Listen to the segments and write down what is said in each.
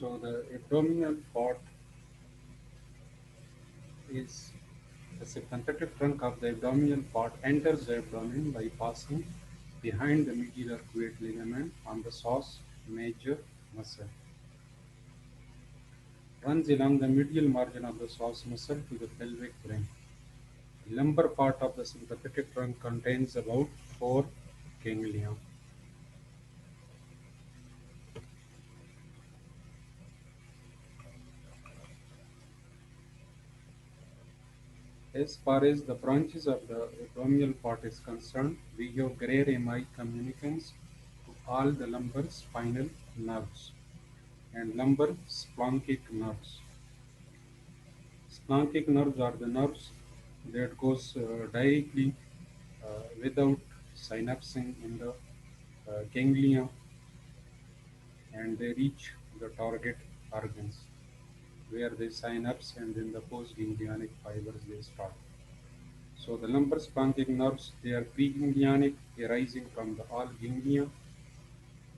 So the abdominal part is the sympathetic trunk of the abdominal part enters the abdomen by passing behind the medial arcuate ligament on the psoas major muscle, runs along the medial margin of the psoas muscle to the pelvic ring. The lumbar part of the sympathetic trunk contains about 4 ganglia. As far as the branches of the abdominal part is concerned, we have gray rami communicants to all the lumbar spinal nerves and lumbar splanchnic nerves. Splanchnic nerves are the nerves that goes directly without synapsing in the ganglia, and they reach the target organs where they synapse, and then the postganglionic fibers they start. So the lumbar splanchnic nerves, they are preganglionic, arising from the all ganglia,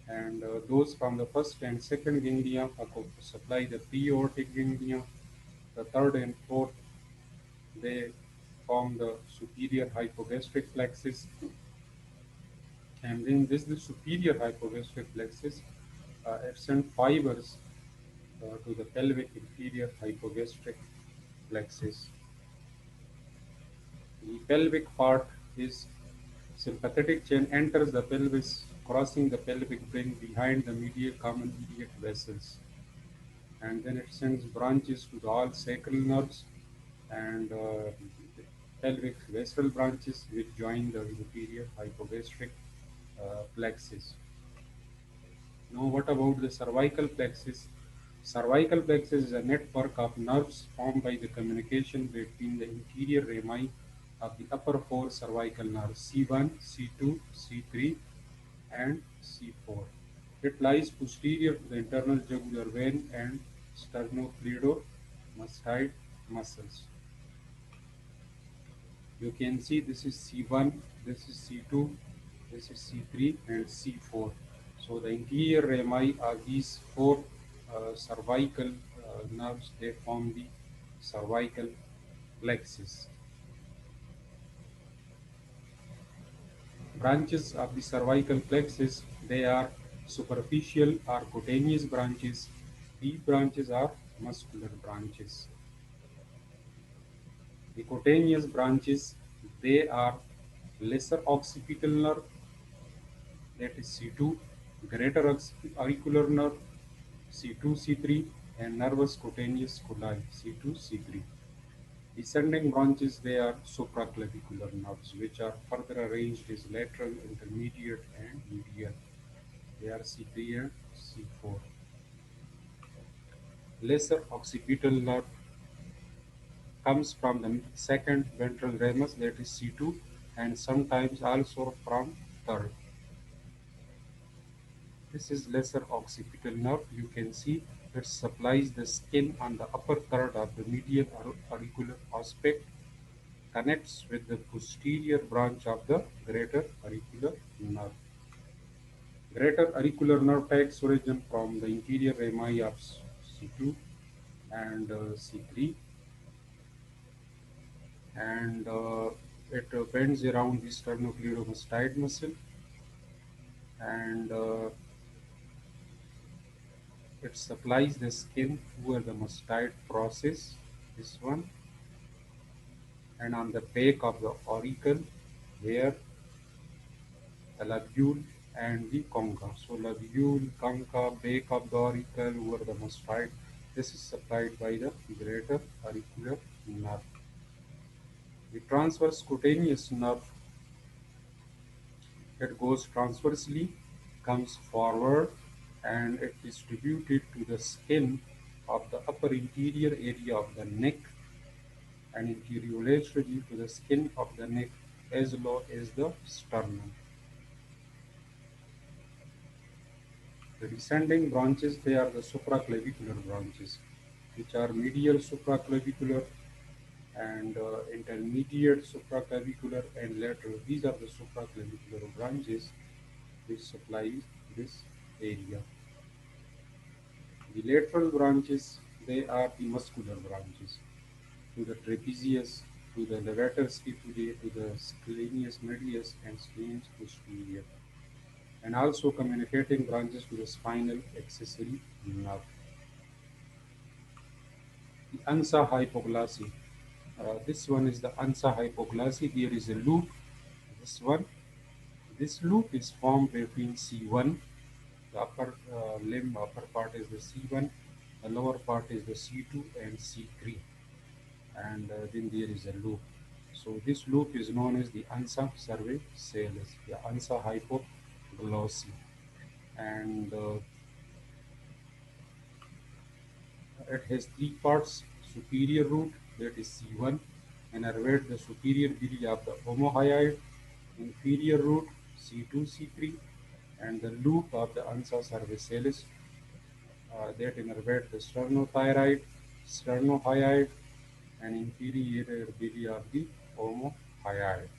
and those from the first and second ganglia supply the pre-aortic ganglia. The third and fourth, they form the superior hypogastric plexus, and then this the superior hypogastric plexus extend fibers to the pelvic inferior hypogastric plexus. The pelvic part is sympathetic chain enters the pelvis, crossing the pelvic ring behind the medial common iliac vessels, and then it sends branches to the all sacral nerves and pelvic vessel branches which join the inferior hypogastric plexus. Now, what about the cervical plexus? Cervical plexus is a network of nerves formed by the communication between the interior rami of the upper four cervical nerves C1, C2, C3, and C4. It lies posterior to the internal jugular vein and sternocleidomastoid muscles. You can see this is C1, this is C2, this is C3, and C4. So the interior rami are these four cervical nerves. They form the cervical plexus. Branches of the cervical plexus, they are superficial or cutaneous branches. Deep branches are muscular branches. The cutaneous branches, they are lesser occipital nerve, that is C2, greater auricular nerve, C2, C3, and nervus cutaneus coli, C2, C3. Descending branches, they are supraclavicular nerves, which are further arranged as lateral, intermediate, and medial. They are C3 and C4. Lesser occipital nerve comes from the second ventral ramus, that is C2, and sometimes also from third. This is lesser occipital nerve. You can see it supplies the skin on the upper third of the medial auricular aspect, connects with the posterior branch of the greater auricular nerve. Greater auricular nerve takes origin from the interior rami of C2 and C3, and it bends around the sternocleidomastoid muscle, and it supplies the skin over the mastoid process, this one, and on the back of the auricle where the lobule and the concha. So lobule, concha, back of the auricle over the mastoid. This is supplied by the greater auricular nerve. The transverse cutaneous nerve, it goes transversely, comes forward, and it is distributed to the skin of the upper interior area of the neck and anterolaterally to the skin of the neck as low as the sternum. The descending branches, they are the supraclavicular branches, which are medial supraclavicular and intermediate supraclavicular and lateral. These are the supraclavicular branches which supply this area. The lateral branches, they are the muscular branches to the trapezius, to the levator scapulae, to the scalenus medius and scalenus posterior, and also communicating branches to the spinal accessory nerve. The ansa hypoglossy. This one is the ansa hypoglossy. Here is a loop. This one. This loop is formed between C1. The upper limb, upper part is the C1. The lower part is the C2 and C3. And then there is a loop. So this loop is known as the ansa cervicalis, the ansa hypoglossy. And it has three parts: superior root, that is C1, innervate the superior berry of the omohyoid; inferior root C2, C3, and the loop of the ansa cervicalis that innervate the sternothyroid, sternohyoid, and inferior berry of the omohyoid.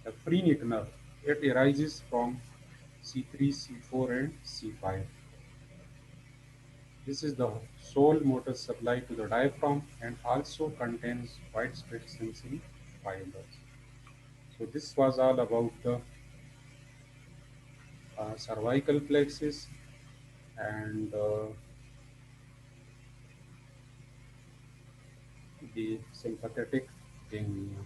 The phrenic nerve, it arises from C3, C4, and C5. This is the sole motor supply to the diaphragm and also contains widespread sensory fibers. So this was all about the cervical plexus and the sympathetic ganglia.